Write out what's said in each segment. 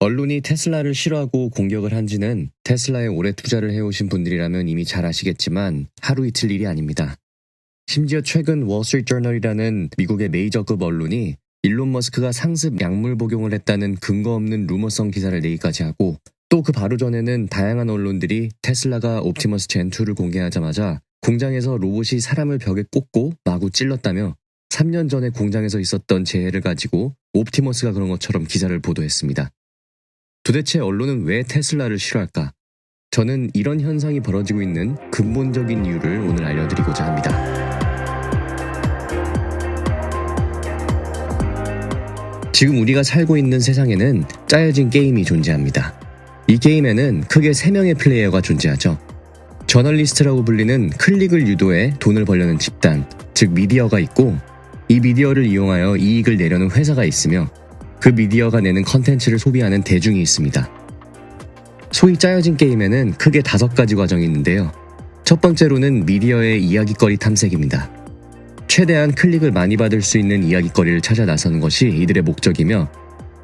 언론이 테슬라를 싫어하고 공격을 한지는 테슬라에 오래 투자를 해오신 분들이라면 이미 잘 아시겠지만 하루 이틀 일이 아닙니다. 심지어 최근 월스트리트저널이라는 미국의 메이저급 언론이 일론 머스크가 상습 약물 복용을 했다는 근거 없는 루머성 기사를 내기까지 하고, 또 그 바로 전에는 다양한 언론들이 테슬라가 옵티머스 젠2를 공개하자마자 공장에서 로봇이 사람을 벽에 꽂고 마구 찔렀다며 3년 전에 공장에서 있었던 재해를 가지고 옵티머스가 그런 것처럼 기사를 보도했습니다. 도대체 언론은 왜 테슬라를 싫어할까? 저는 이런 현상이 벌어지고 있는 근본적인 이유를 오늘 알려드리고자 합니다. 지금 우리가 살고 있는 세상에는 짜여진 게임이 존재합니다. 이 게임에는 크게 3명의 플레이어가 존재하죠. 저널리스트라고 불리는 클릭을 유도해 돈을 벌려는 집단, 즉 미디어가 있고, 이 미디어를 이용하여 이익을 내려는 회사가 있으며, 그 미디어가 내는 컨텐츠를 소비하는 대중이 있습니다. 소위 짜여진 게임에는 크게 5가지 과정이 있는데요. 첫 번째로는 미디어의 이야깃거리 탐색입니다. 최대한 클릭을 많이 받을 수 있는 이야깃거리를 찾아 나서는 것이 이들의 목적이며,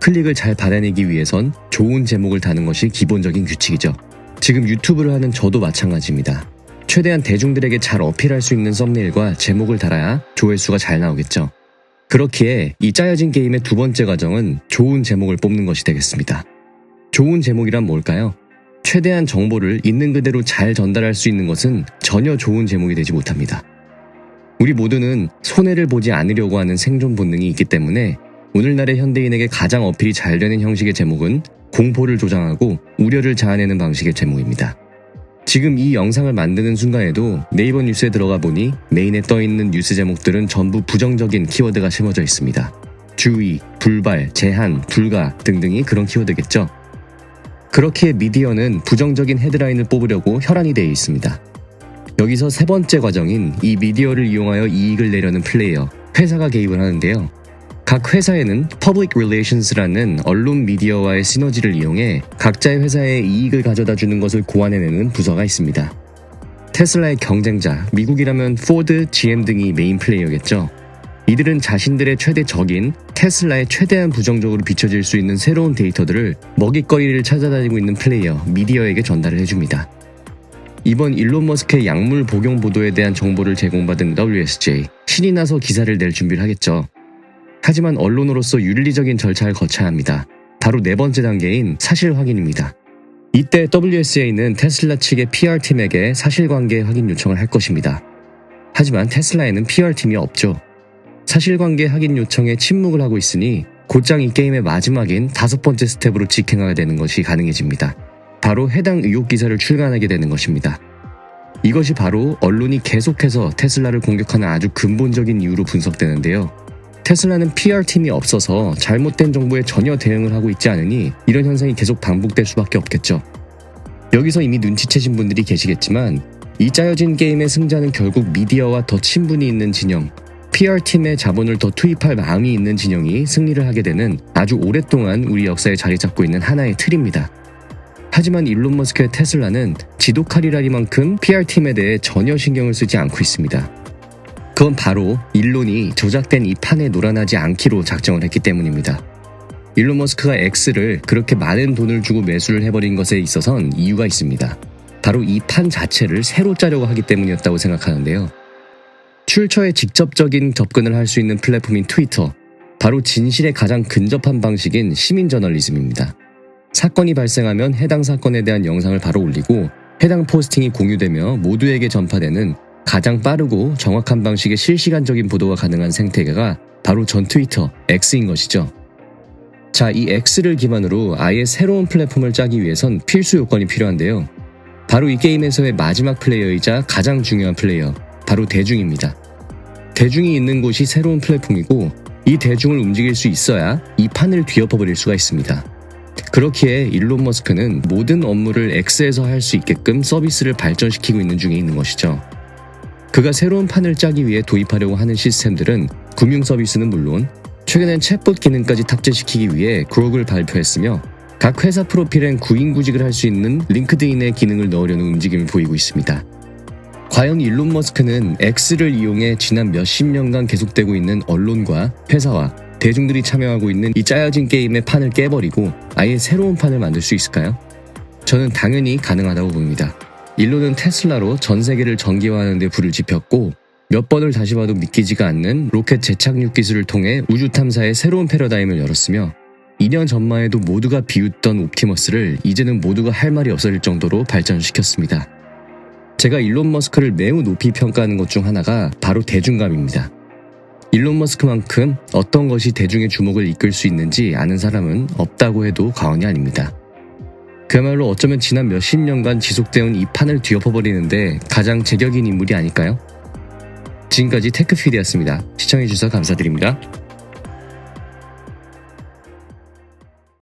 클릭을 잘 받아내기 위해선 좋은 제목을 다는 것이 기본적인 규칙이죠. 지금 유튜브를 하는 저도 마찬가지입니다. 최대한 대중들에게 잘 어필할 수 있는 썸네일과 제목을 달아야 조회수가 잘 나오겠죠. 그렇기에 이 짜여진 게임의 두 번째 과정은 좋은 제목을 뽑는 것이 되겠습니다. 좋은 제목이란 뭘까요? 최대한 정보를 있는 그대로 잘 전달할 수 있는 것은 전혀 좋은 제목이 되지 못합니다. 우리 모두는 손해를 보지 않으려고 하는 생존 본능이 있기 때문에 오늘날의 현대인에게 가장 어필이 잘 되는 형식의 제목은 공포를 조장하고 우려를 자아내는 방식의 제목입니다. 지금 이 영상을 만드는 순간에도 네이버 뉴스에 들어가 보니 메인에 떠있는 뉴스 제목들은 전부 부정적인 키워드가 심어져 있습니다. 주의, 불발, 제한, 불가 등등이 그런 키워드겠죠. 그렇기에 미디어는 부정적인 헤드라인을 뽑으려고 혈안이 되어 있습니다. 여기서 세 번째 과정인 이 미디어를 이용하여 이익을 내려는 플레이어, 회사가 개입을 하는데요. 각 회사에는 Public Relations라는 언론 미디어와의 시너지를 이용해 각자의 회사에 이익을 가져다 주는 것을 고안해내는 부서가 있습니다. 테슬라의 경쟁자, 미국이라면 포드, GM 등이 메인 플레이어겠죠. 이들은 자신들의 최대 적인 테슬라에 최대한 부정적으로 비춰질 수 있는 새로운 데이터들을 먹잇거리를 찾아다니고 있는 플레이어, 미디어에게 전달을 해줍니다. 이번 일론 머스크의 약물 복용 보도에 대한 정보를 제공받은 WSJ, 신이 나서 기사를 낼 준비를 하겠죠. 하지만 언론으로서 윤리적인 절차를 거쳐야 합니다. 바로 네 번째 단계인 사실 확인입니다. 이때 WSJ는 테슬라 측의 PR팀에게 사실관계 확인 요청을 할 것입니다. 하지만 테슬라에는 PR팀이 없죠. 사실관계 확인 요청에 침묵을 하고 있으니 곧장 이 게임의 마지막인 5번째 스텝으로 직행하게 되는 것이 가능해집니다. 바로 해당 의혹 기사를 출간하게 되는 것입니다. 이것이 바로 언론이 계속해서 테슬라를 공격하는 아주 근본적인 이유로 분석되는데요. 테슬라는 PR팀이 없어서 잘못된 정보에 전혀 대응을 하고 있지 않으니 이런 현상이 계속 반복될 수밖에 없겠죠. 여기서 이미 눈치채신 분들이 계시겠지만 이 짜여진 게임의 승자는 결국 미디어와 더 친분이 있는 진영, PR팀의 자본을 더 투입할 마음이 있는 진영이 승리를 하게 되는 아주 오랫동안 우리 역사에 자리 잡고 있는 하나의 틀입니다. 하지만 일론 머스크의 테슬라는 지독하리라니만큼 PR팀에 대해 전혀 신경을 쓰지 않고 있습니다. 그건 바로 일론이 조작된 이 판에 놀아나지 않기로 작정을 했기 때문입니다. 일론 머스크가 X를 그렇게 많은 돈을 주고 매수를 해버린 것에 있어선 이유가 있습니다. 바로 이 판 자체를 새로 짜려고 하기 때문이었다고 생각하는데요. 출처에 직접적인 접근을 할 수 있는 플랫폼인 트위터, 바로 진실에 가장 근접한 방식인 시민 저널리즘입니다. 사건이 발생하면 해당 사건에 대한 영상을 바로 올리고 해당 포스팅이 공유되며 모두에게 전파되는 가장 빠르고 정확한 방식의 실시간적인 보도가 가능한 생태계가 바로 전 트위터, X인 것이죠. 자, 이 X를 기반으로 아예 새로운 플랫폼을 짜기 위해선 필수 요건이 필요한데요. 바로 이 게임에서의 마지막 플레이어이자 가장 중요한 플레이어, 바로 대중입니다. 대중이 있는 곳이 새로운 플랫폼이고 이 대중을 움직일 수 있어야 이 판을 뒤엎어버릴 수가 있습니다. 그렇기에 일론 머스크는 모든 업무를 X에서 할 수 있게끔 서비스를 발전시키고 있는 중에 있는 것이죠. 그가 새로운 판을 짜기 위해 도입하려고 하는 시스템들은 금융 서비스는 물론 최근엔 챗봇 기능까지 탑재시키기 위해 그록을 발표했으며 각 회사 프로필엔 구인구직을 할 수 있는 링크드인의 기능을 넣으려는 움직임을 보이고 있습니다. 과연 일론 머스크는 X를 이용해 지난 몇십 년간 계속되고 있는 언론과 회사와 대중들이 참여하고 있는 이 짜여진 게임의 판을 깨버리고 아예 새로운 판을 만들 수 있을까요? 저는 당연히 가능하다고 봅니다. 일론은 테슬라로 전 세계를 전기화하는 데 불을 지폈고 몇 번을 다시 봐도 믿기지가 않는 로켓 재착륙 기술을 통해 우주 탐사의 새로운 패러다임을 열었으며 2년 전만 해도 모두가 비웃던 옵티머스를 이제는 모두가 할 말이 없어질 정도로 발전시켰습니다. 제가 일론 머스크를 매우 높이 평가하는 것 중 하나가 바로 대중감입니다. 일론 머스크만큼 어떤 것이 대중의 주목을 이끌 수 있는지 아는 사람은 없다고 해도 과언이 아닙니다. 그야말로 어쩌면 지난 몇십 년간 지속되어온 이 판을 뒤엎어버리는데 가장 제격인 인물이 아닐까요? 지금까지 테크피디였습니다. 시청해주셔서 감사드립니다.